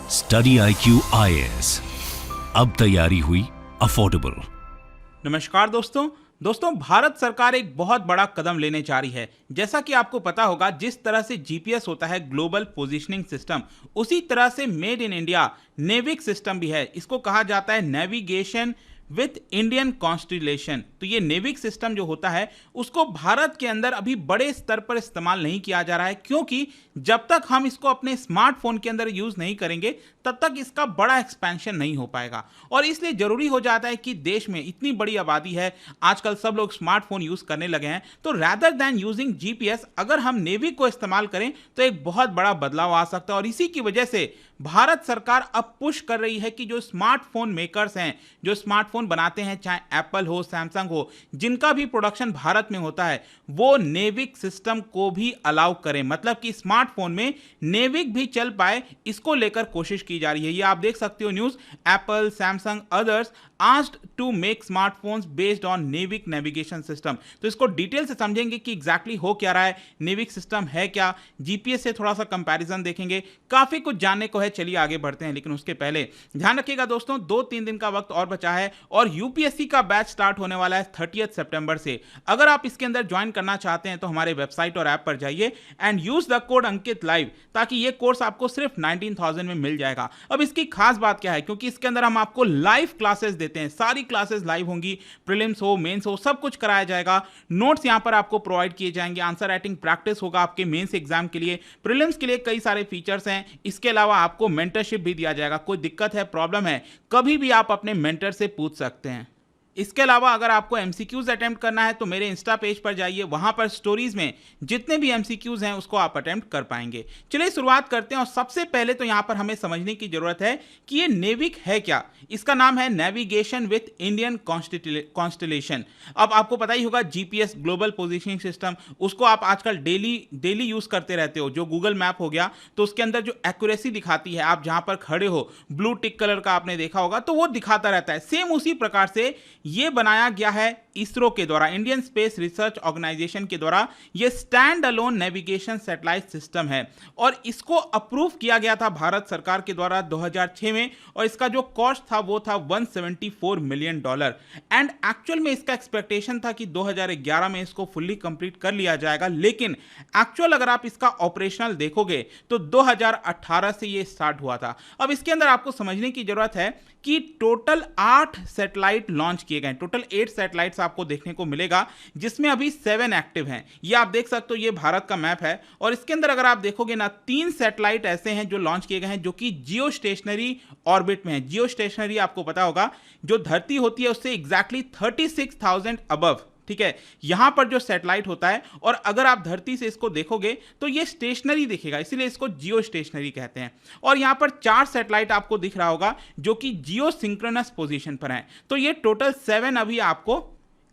Study IQ IAS, अब तैयारी हुई अफोर्डेबल। नमस्कार दोस्तों, भारत सरकार एक बहुत बड़ा कदम लेने जा रही है। जैसा कि आपको पता होगा, जिस तरह से जीपीएस होता है ग्लोबल पोजीशनिंग सिस्टम, उसी तरह से made in India NavIC system भी है। इसको कहा जाता है नेविगेशन विथ इंडियन कॉन्स्टिलेशन। तो ये नेविक सिस्टम जो होता है उसको भारत के अंदर अभी बड़े स्तर पर इस्तेमाल नहीं किया जा रहा है, क्योंकि जब तक हम इसको अपने स्मार्टफोन के अंदर यूज नहीं करेंगे तब तक इसका बड़ा एक्सपेंशन नहीं हो पाएगा। और इसलिए जरूरी हो जाता है कि देश में इतनी बड़ी आबादी है, आजकल सब लोग स्मार्टफोन यूज करने लगे हैं, तो रैदर देन यूजिंग जीपीएस अगर हम नेविक को इस्तेमाल करें तो एक बहुत बड़ा बदलाव आ सकता है। और इसी की वजह से भारत सरकार अब पुश कर रही है कि जो स्मार्टफोन मेकर्स हैं, जो स्मार्टफोन बनाते हैं, चाहे एप्पल हो, सैमसंग हो, जिनका भी प्रोडक्शन भारत में होता है, वो नेविक सिस्टम को भी अलाउ करें। मतलब कि स्मार्टफोन में नेविक भी चल पाए, इसको लेकर कोशिश की जा रही है। ये आप देख सकते हो news, Apple, Samsung, others asked to make smartphones based on NavIC navigation system. तो इसको डिटेल से समझेंगे कि एग्जैक्टली हो क्या रहा है, नेविक सिस्टम है क्या, जीपीएस से थोड़ा सा कंपैरिजन देखेंगे, काफी कुछ जानने को है। चलिए आगे बढ़ते हैं, लेकिन उसके पहले ध्यान रखिएगा दोस्तों, 2-3 दिन का वक्त और बचा है और यूपीएससी का बैच स्टार्ट होने वाला है 30 सितंबर से। अगर आप इसके अंदर ज्वाइन करना चाहते हैं तो हमारे वेबसाइट और ऐप पर जाइए and use the code Ankit live, ताकि ये कोर्स आपको सिर्फ 19,000 में मिल जाएगा। अब इसकी खास बात क्या है, क्योंकि इसके अंदर हम आपको लाइव क्लासेस देते हैं, सारी क्लासेस लाइव होंगी, प्रीलिम्स हो, मेंस हो, सब कुछ कराया जाएगा। नोट्स यहां पर आपको प्रोवाइड किए जाएंगे, आंसर राइटिंग प्रैक्टिस होगा आपके मेंस एग्जाम के लिए, प्रीलिम्स के लिए कई सारे फीचर्स हैं। इसके अलावा आपको मेंटरशिप भी दिया जाएगा। कोई दिक्कत है, प्रॉब्लम है, कभी भी आप अपने मेंटर से पूछ सकते हैं। इसके अलावा अगर आपको एमसीक्यूज अटेम्प्ट करना है तो मेरे इंस्टा पेज पर जाइए, वहां पर स्टोरीज में जितने भी एमसीक्यूज हैं उसको आप अटेम्प्ट कर पाएंगे। चलिए शुरुआत करते हैं। और सबसे पहले तो यहां पर हमें समझने की जरूरत है कि ये नेविक है क्या। इसका नाम है नेविगेशन विथ इंडियन कॉन्स्टिलेशन। अब आपको पता ही होगा, जीपीएस ग्लोबल पोजिशनिंग सिस्टम, उसको आप आजकल डेली यूज करते रहते हो। जो गूगल मैप हो गया, तो उसके अंदर जो एक्यूरेसी दिखाती है, आप जहां पर खड़े हो, ब्लू टिक कलर का आपने देखा होगा, तो वो दिखाता रहता है। सेम उसी प्रकार से ये बनाया गया है इसरो के द्वारा, इंडियन स्पेस रिसर्च ऑर्गेनाइजेशन के द्वारा। ये stand alone navigation satellite system है और इसको अप्रूव किया गया था भारत सरकार के द्वारा 2006 में। और इसका जो कॉस्ट था वो था $174 मिलियन। एंड एक्चुअल में इसका एक्सपेक्टेशन था कि 2011 में इसको फुल्ली कंप्लीट कर लिया जाएगा, लेकिन एक्चुअल अगर आप इसका ऑपरेशनल देखोगे तो 2018 से ये स्टार्ट हुआ था। अब इसके अंदर आपको समझने की जरूरत है कि टोटल 8 सैटेलाइट लॉन्च किए गए, टोटल 8 सैटेलाइट्स आपको देखने को मिलेगा, जिसमें अभी 7 एक्टिव हैं। ये आप देख सकते हो, ये भारत का मैप है। और इसके अंदर अगर आप देखोगे ना, 3 सैटेलाइट ऐसे हैं जो लॉन्च किए गए हैं, जो कि जियो स्टेशनरी ऑर्बिट में है। जियो स्टेशनरी आपको पता होगा, जो धरती होती है उससे एग्जैक्टली 36,000 अबव, ठीक है, यहां पर जो सैटेलाइट होता है। और अगर आप धरती से इसको देखोगे तो ये स्टेशनरी दिखेगा, इसीलिए इसको जियो स्टेशनरी कहते हैं। और यहां पर 4 सैटेलाइट आपको दिख रहा होगा जो कि जियो सिंक्रोनस पोजीशन पर हैं। तो ये टोटल 7 अभी आपको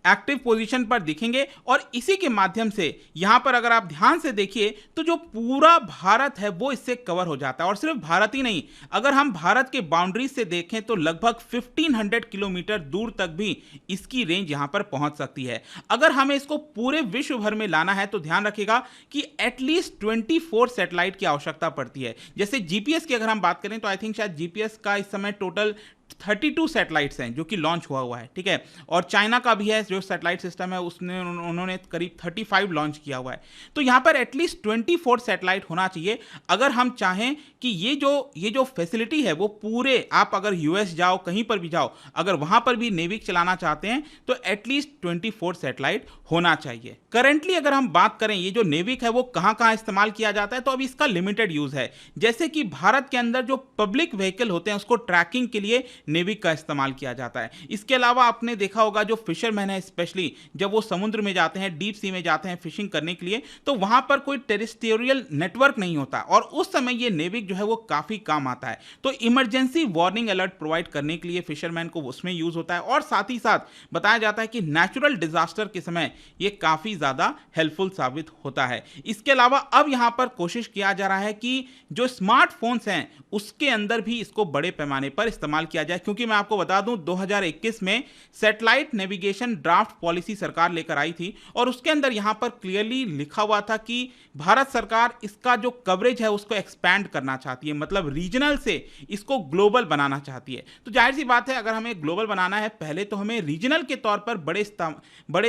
एक्टिव पोजीशन पर दिखेंगे। और इसी के माध्यम से यहां पर अगर आप ध्यान से देखिए तो जो पूरा भारत है वो इससे कवर हो जाता है। और सिर्फ भारत ही नहीं, अगर हम भारत के बाउंड्री से देखें तो लगभग 1500 किलोमीटर दूर तक भी इसकी रेंज यहां पर पहुंच सकती है। अगर हमें इसको पूरे विश्व भर में लाना है तो ध्यान रखिएगा कि एटलीस्ट 24 सैटेलाइट की आवश्यकता पड़ती है। जैसे जीपीएस की अगर हम बात करें तो आई थिंक शायद जीपीएस का इस समय टोटल 32 सैटेलाइट्स हैं जो कि लॉन्च हुआ है, ठीक है। और चाइना का भी है जो सैटेलाइट सिस्टम है, उसने उन्होंने करीब 35 लॉन्च किया हुआ है। तो यहां पर एटलीस्ट 24 सैटेलाइट होना चाहिए अगर हम चाहें कि ये जो फैसिलिटी है वो पूरे, आप अगर यूएस जाओ, कहीं पर भी जाओ, अगर वहां पर भी नेविक चलाना चाहते हैं तो एटलीस्ट 24 सैटेलाइट होना चाहिए। करेंटली अगर हम बात करें ये जो नेविक है वो कहां इस्तेमाल किया जाता है, तो अभी इसका लिमिटेड यूज है। जैसे कि भारत के अंदर जो पब्लिक व्हीकल होते हैं उसको ट्रैकिंग के लिए नेविक का इस्तेमाल किया जाता है। इसके अलावा आपने देखा होगा जो फिशरमैन है, स्पेशली जब वो समुद्र में जाते हैं, डीप सी में जाते हैं फिशिंग करने के लिए, तो वहां पर कोई टेरेस्ट्रियल नेटवर्क नहीं होता और उस समय ये नेविक जो है वो काफी काम आता है। तो इमरजेंसी वार्निंग अलर्ट प्रोवाइड करने के लिए फिशरमैन को उसमें यूज होता है। और साथ ही साथ बताया जाता है कि नेचुरल डिजास्टर के समय ये काफी ज्यादा हेल्पफुल साबित होता है। इसके अलावा अब यहां पर कोशिश किया जा रहा है कि जो स्मार्टफोन्स हैं उसके अंदर भी इसको बड़े पैमाने पर इस्तेमाल किया किया जाए, क्योंकि मैं आपको बता दूं 2021 में सैटेलाइट नेविगेशन ड्राफ्ट पॉलिसी सरकार लेकर आई थी और उसके अंदर यहां पर क्लियरली लिखा हुआ था कि भारत सरकार इसका जो कवरेज है उसको एक्सपैंड करना चाहती है, मतलब रीजनल से इसको ग्लोबल बनाना चाहती है। तो जाहिर सी बात है, अगर हमें ग्लोबल बनाना है पहले तो हमें रीजनल के तौर पर बड़े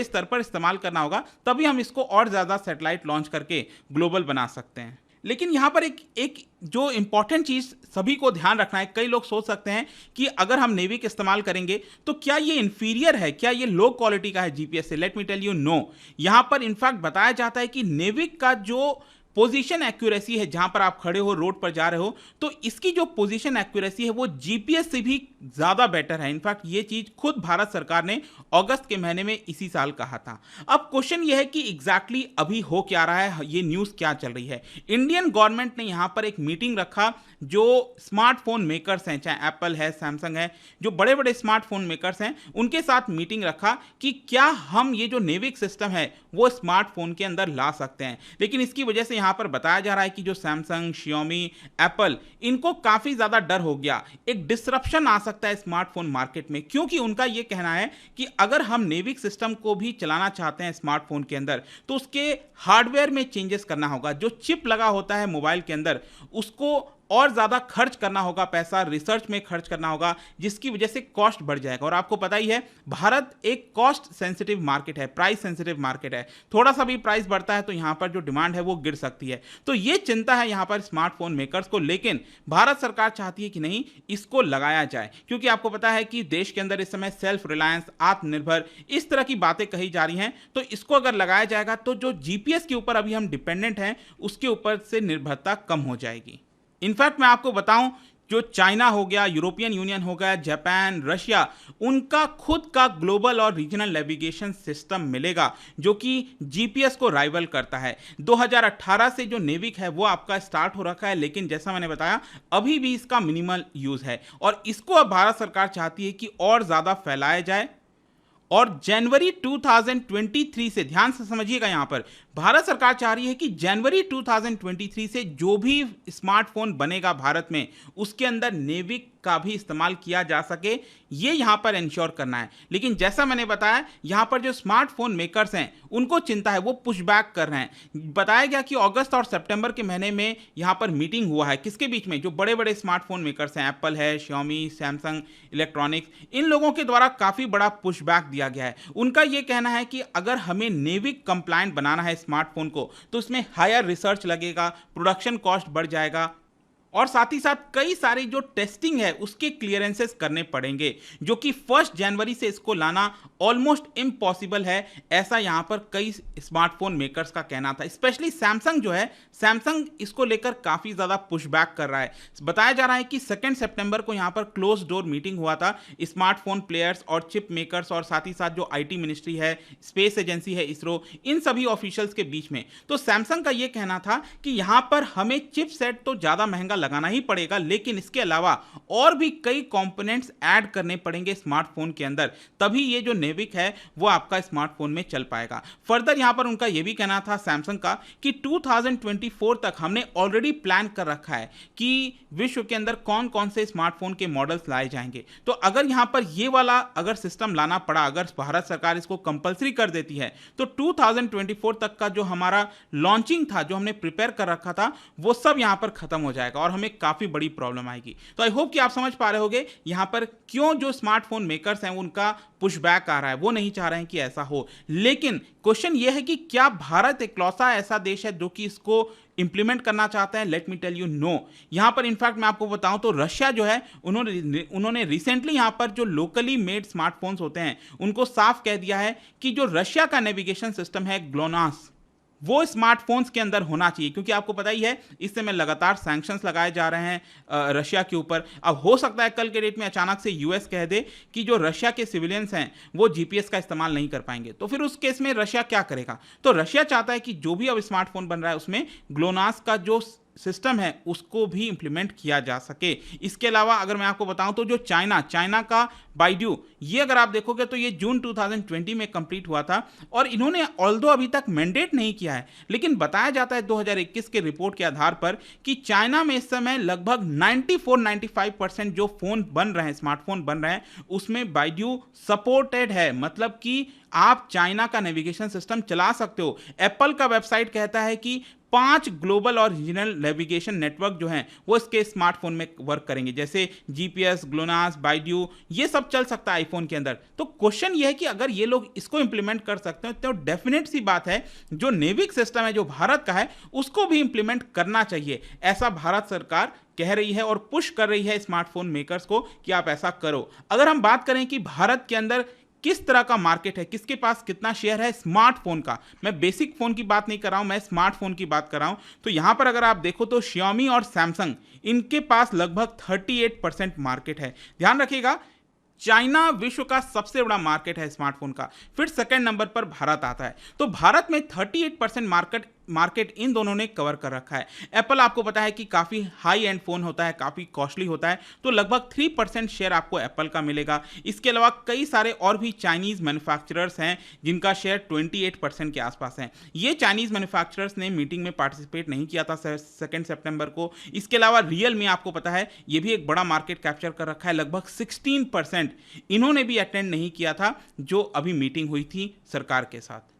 स्तर पर इस्तेमाल करना होगा, तभी हम इसको और ज़्यादा सैटेलाइट लॉन्च करके ग्लोबल बना सकते हैं। लेकिन यहाँ पर एक जो इंपॉर्टेंट चीज़ सभी को ध्यान रखना है, कई लोग सोच सकते हैं कि अगर हम नेविक इस्तेमाल करेंगे तो क्या ये इन्फीरियर है, क्या ये लो क्वालिटी का है जीपीएस से? Let me tell you, no. यहाँ पर इनफैक्ट बताया जाता है कि नेविक का जो पोजीशन एक्यूरेसी है, जहां पर आप खड़े हो, रोड पर जा रहे हो, तो इसकी जो पोजीशन एक्यूरेसी है वो जीपीएस से भी ज़्यादा बेटर है। इनफैक्ट ये चीज़ खुद भारत सरकार ने अगस्त के महीने में इसी साल कहा था। अब क्वेश्चन ये है कि एग्जैक्टली अभी हो क्या रहा है, ये न्यूज़ क्या चल रही है। इंडियन गवर्नमेंट ने यहाँ पर एक मीटिंग रखा, जो स्मार्टफोन मेकर्स हैं, चाहे एप्पल है, सैमसंग है, जो बड़े बड़े स्मार्टफोन मेकर्स हैं, उनके साथ मीटिंग रखा कि क्या हम ये जो नेविक सिस्टम है वो स्मार्टफोन के अंदर ला सकते हैं। लेकिन इसकी वजह से यहाँ पर बताया जा रहा है कि जो सैमसंग, शियोमी, एप्पल, इनको काफ़ी ज़्यादा डर हो गया, एक डिसरप्शन आ सकता है स्मार्टफोन मार्केट में, क्योंकि उनका ये कहना है कि अगर हम नेविक सिस्टम को भी चलाना चाहते हैं स्मार्टफोन के अंदर तो उसके हार्डवेयर में चेंजेस करना होगा। जो चिप लगा होता है मोबाइल के अंदर उसको और ज़्यादा खर्च करना होगा, पैसा रिसर्च में खर्च करना होगा, जिसकी वजह से कॉस्ट बढ़ जाएगा। और आपको पता ही है भारत एक कॉस्ट सेंसिटिव मार्केट है, प्राइस सेंसिटिव मार्केट है। थोड़ा सा भी प्राइस बढ़ता है तो यहाँ पर जो डिमांड है वो गिर सकती है। तो ये चिंता है यहाँ पर स्मार्टफोन मेकर्स को, लेकिन भारत सरकार चाहती है कि नहीं, इसको लगाया जाए, क्योंकि आपको पता है कि देश के अंदर इस समय सेल्फ रिलायंस, आत्मनिर्भर, इस तरह की बातें कही जा रही हैं। तो इसको अगर लगाया जाएगा तो जो जीपीएस के ऊपर अभी हम डिपेंडेंट हैं उसके ऊपर से निर्भरता कम हो जाएगी। इनफैक्ट मैं आपको बताऊं, जो चाइना हो गया, यूरोपियन यूनियन हो गया, जापान, रशिया, उनका खुद का ग्लोबल और रीजनल नेविगेशन सिस्टम मिलेगा जो कि जीपीएस को राइवल करता है। 2018 से जो नेविक है वो आपका स्टार्ट हो रखा है, लेकिन जैसा मैंने बताया अभी भी इसका मिनिमल यूज है और इसको अब भारत सरकार चाहती है कि और ज़्यादा फैलाया जाए। और जनवरी 2023 से, ध्यान से समझिएगा, यहां पर भारत सरकार चाह रही है कि जनवरी 2023 से जो भी स्मार्टफोन बनेगा भारत में उसके अंदर नेविक का भी इस्तेमाल किया जा सके, ये यहां पर इंश्योर करना है। लेकिन जैसा मैंने बताया, यहां पर जो स्मार्टफोन मेकर्स हैं उनको चिंता है, वो पुशबैक कर रहे हैं। बताया गया कि अगस्त और सितंबर के महीने में यहां पर मीटिंग हुआ है, किसके बीच में? जो बड़े बड़े स्मार्टफोन मेकर्स हैं, एप्पल है, शियोमी, सैमसंग इलेक्ट्रॉनिक्स, इन लोगों के द्वारा काफ़ी बड़ा पुशबैक दिया गया है। उनका ये कहना है कि अगर हमें नेविक कंप्लायंट बनाना है स्मार्टफोन को तो इसमें हायर रिसर्च लगेगा, प्रोडक्शन कॉस्ट बढ़ जाएगा और साथ ही साथ कई सारी जो टेस्टिंग है उसके क्लियरेंसेस करने पड़ेंगे, जो कि 1 जनवरी से इसको लाना ऑलमोस्ट इम्पॉसिबल है, ऐसा यहां पर कई स्मार्टफोन मेकर्स का कहना था। स्पेशली सैमसंग जो है, सैमसंग इसको लेकर काफ़ी ज़्यादा पुशबैक कर रहा है। बताया जा रहा है कि 2 सितंबर को यहां पर क्लोज डोर मीटिंग हुआ था स्मार्टफोन प्लेयर्स और चिप मेकर्स और साथ ही साथ जो आईटी मिनिस्ट्री है, स्पेस एजेंसी है इसरो, इन सभी ऑफिशियल्स के बीच में। तो सैमसंग का यह कहना था कि यहां पर हमें चिप सेट तो ज़्यादा महंगा लगाना ही पड़ेगा, लेकिन इसके अलावा और भी कई कंपोनेंट्स ऐड करने पड़ेंगे स्मार्टफोन के अंदर, तभी ये जो नेविक है वो आपका स्मार्टफोन में चल पाएगा। फर्दर यहां पर उनका ये भी कहना था सैमसंग का कि 2024 तक हमने ऑलरेडी प्लान कर रखा है कि विश्व के अंदर कौन कौन से स्मार्टफोन के मॉडल्स लाए जाएंगे। तो अगर यहां पर ये वाला अगर सिस्टम लाना पड़ा, अगर भारत सरकार इसको कंपलसरी कर देती है, तो 2024 तक का जो हमारा लॉन्चिंग था, जो हमने प्रिपेयर कर रखा था, वो सब यहां पर खत्म हो जाएगा और हमें काफी बड़ी प्रॉब्लम आएगी। तो आई होप कि आप समझ पा रहे होंगे यहां पर क्यों जो स्मार्टफोन मेकर्स हैं उनका पुशबैक आ रहा है, वो नहीं चाह रहे हैं कि ऐसा हो। लेकिन क्वेश्चन यह है कि क्या भारत इकलौता ऐसा देश है जो कि इसको इंप्लीमेंट करना चाहता है? Let me tell you, no. यहां पर इनफैक्ट मैं आपको बताऊं तो रशिया जो है, उन्होंने रिसेंटली यहां पर जो लोकली मेड स्मार्टफोन्स होते हैं उनको साफ कह दिया है कि जो रशिया का नेविगेशन सिस्टम है ग्लोनास, वो स्मार्टफोन्स के अंदर होना चाहिए, क्योंकि आपको पता ही है इस समय लगातार सैंक्शंस लगाए जा रहे हैं रशिया के ऊपर। अब हो सकता है कल के डेट में अचानक से यूएस कह दे कि जो रशिया के सिविलियंस हैं वो जीपीएस का इस्तेमाल नहीं कर पाएंगे, तो फिर उस केस में रशिया क्या करेगा? तो रशिया चाहता है कि जो भी अब स्मार्टफोन बन रहा है उसमें ग्लोनास का जो सिस्टम है उसको भी इंप्लीमेंट किया जा सके। इसके अलावा अगर मैं आपको बताऊं तो जो चाइना का बाइड्यू, ये अगर आप देखोगे तो ये जून 2020 में कंप्लीट हुआ था और इन्होंने ऑल्दो अभी तक मैंडेट नहीं किया है, लेकिन बताया जाता है 2021 के रिपोर्ट के आधार पर कि चाइना में इस समय लगभग 94-95% जो फोन बन रहे हैं, स्मार्टफोन बन रहे हैं, उसमें बाइड्यू सपोर्टेड है। मतलब कि आप चाइना का नेविगेशन सिस्टम चला सकते हो। एप्पल का वेबसाइट कहता है कि 5 ग्लोबल और रीजनल नेविगेशन नेटवर्क जो हैं वो इसके स्मार्टफोन में वर्क करेंगे, जैसे जीपीएस, ग्लोनास, बाइड्यू, ये सब चल सकता है आईफोन के अंदर। तो क्वेश्चन ये है कि अगर ये लोग इसको इंप्लीमेंट कर सकते हैं तो डेफिनेट सी बात है जो नेविक सिस्टम है जो भारत का है उसको भी इंप्लीमेंट करना चाहिए। ऐसा भारत सरकार कह रही है और पुश कर रही है स्मार्टफोन मेकर्स को कि आप ऐसा करो। अगर हम बात करें कि भारत के अंदर किस तरह का मार्केट है, किसके पास कितना शेयर है स्मार्टफोन का, मैं बेसिक फोन की बात नहीं कर रहा हूं, मैं स्मार्टफोन की बात कर रहा हूं, तो यहां पर अगर आप देखो तो Xiaomi और Samsung इनके पास लगभग 38% मार्केट है। ध्यान रखिएगा, चाइना विश्व का सबसे बड़ा मार्केट है स्मार्टफोन का, फिर सेकंड नंबर पर भारत आता है। तो भारत में 38% मार्केट इन दोनों ने कवर कर रखा है। एप्पल आपको पता है कि काफ़ी हाई एंड फोन होता है, काफ़ी कॉस्टली होता है, तो लगभग 3% शेयर आपको एप्पल का मिलेगा। इसके अलावा कई सारे और भी चाइनीज़ मैन्युफैक्चरर्स हैं जिनका शेयर 28% के आसपास है। ये चाइनीज़ मैन्युफैक्चरर्स ने मीटिंग में पार्टिसिपेट नहीं किया था 2 सितंबर को। इसके अलावा रियलमी आपको पता है ये भी एक बड़ा मार्केट कैप्चर कर रखा है, लगभग 16% इन्होंने भी अटेंड नहीं किया था जो अभी मीटिंग हुई थी सरकार के साथ।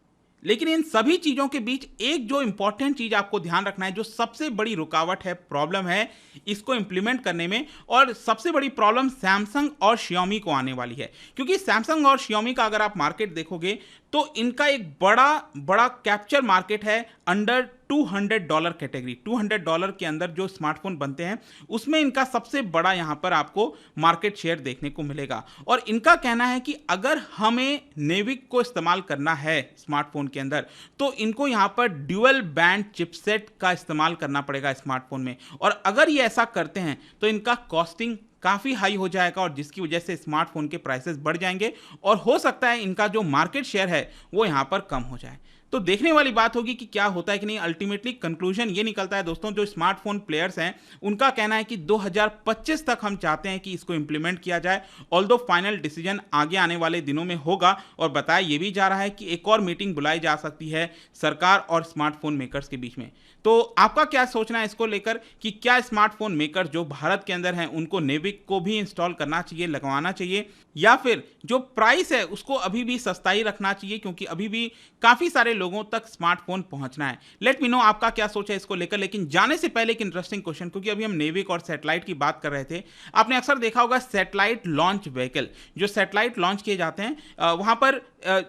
लेकिन इन सभी चीज़ों के बीच एक जो इंपॉर्टेंट चीज़ आपको ध्यान रखना है, जो सबसे बड़ी रुकावट है, प्रॉब्लम है इसको इंप्लीमेंट करने में, और सबसे बड़ी प्रॉब्लम सैमसंग और Xiaomi को आने वाली है। क्योंकि सैमसंग और Xiaomi का अगर आप मार्केट देखोगे तो इनका एक बड़ा कैप्चर मार्केट है अंडर $200 कैटेगरी। $200 के अंदर जो स्मार्टफोन बनते हैं उसमें इनका सबसे बड़ा यहां पर आपको मार्केट शेयर देखने को मिलेगा। और इनका कहना है कि अगर हमें नेविक को इस्तेमाल करना है स्मार्टफोन के अंदर तो इनको यहां पर ड्यूअल बैंड चिपसेट का इस्तेमाल करना पड़ेगा स्मार्टफोन में, और अगर ये ऐसा करते हैं तो इनका कॉस्टिंग काफ़ी हाई हो जाएगा और जिसकी वजह से स्मार्टफोन के प्राइसेस बढ़ जाएंगे और हो सकता है इनका जो मार्केट शेयर है वो यहाँ पर कम हो जाए। तो देखने वाली बात होगी कि क्या होता है कि नहीं। अल्टीमेटली कंक्लूजन ये निकलता है दोस्तों, जो स्मार्टफोन प्लेयर्स हैं उनका कहना है कि 2025 तक हम चाहते हैं कि इसको इंप्लीमेंट किया जाए, ऑल्दो फाइनल डिसीजन आगे आने वाले दिनों में होगा। और बताया ये भी जा रहा है कि एक और मीटिंग बुलाई जा सकती है सरकार और स्मार्टफोन मेकर्स के बीच में। तो आपका क्या सोचना है इसको लेकर कि क्या स्मार्टफोन मेकर जो भारत के अंदर हैं उनको नेविक को भी इंस्टॉल करना चाहिए, लगवाना चाहिए, या फिर जो प्राइस है उसको अभी भी सस्ता ही रखना चाहिए, क्योंकि अभी भी काफ़ी सारे लोगों तक स्मार्टफोन पहुंचना है। लेट मी नो आपका क्या सोच है इसको लेकर। लेकिन जाने से पहले एक इंटरेस्टिंग क्वेश्चन, क्योंकि अभी हम नेविक और सैटेलाइट की बात कर रहे थे, आपने अक्सर देखा होगा सैटेलाइट लॉन्च व्हीकल, जो सैटेलाइट लॉन्च किए जाते हैं वहाँ पर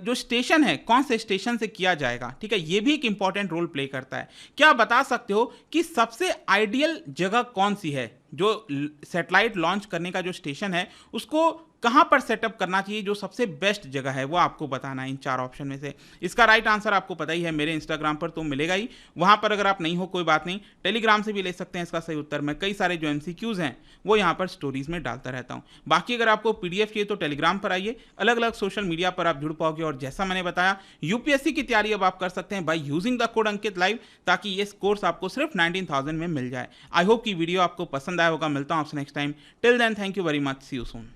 जो स्टेशन है कौन से स्टेशन से किया जाएगा, ठीक है, ये भी एक इंपॉर्टेंट रोल प्ले करता है। क्या आप बता सकते हो कि सबसे आइडियल जगह कौन सी है, जो सैटेलाइट लॉन्च करने का जो स्टेशन है उसको कहां पर सेटअप करना चाहिए, जो सबसे बेस्ट जगह है वो आपको बताना है इन 4 ऑप्शन में से। इसका राइट आंसर आपको पता ही है, मेरे इंस्टाग्राम पर तो मिलेगा ही, वहां पर अगर आप नहीं हो कोई बात नहीं, टेलीग्राम से भी ले सकते हैं इसका सही उत्तर। मैं कई सारे जो MCQs हैं वो यहाँ पर स्टोरीज में डालता रहता हूँ। बाकी अगर आपको PDF चाहिए तो टेलीग्राम पर आइए, अलग अलग सोशल मीडिया पर आप जुड़ पाओगे। और जैसा मैंने बताया UPSC की तैयारी अब आप कर सकते हैं by using the code Ankit live, ताकि ये कोर्स आपको सिर्फ 19,000 में मिल जाए। आई होप कि वीडियो आपको पसंद आया होगा। मिलता हूं आपसे next time. Till then thank you very much, see you soon.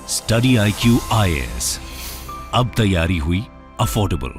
Study IQ IAS, अब तैयारी हुई अफोर्डेबल।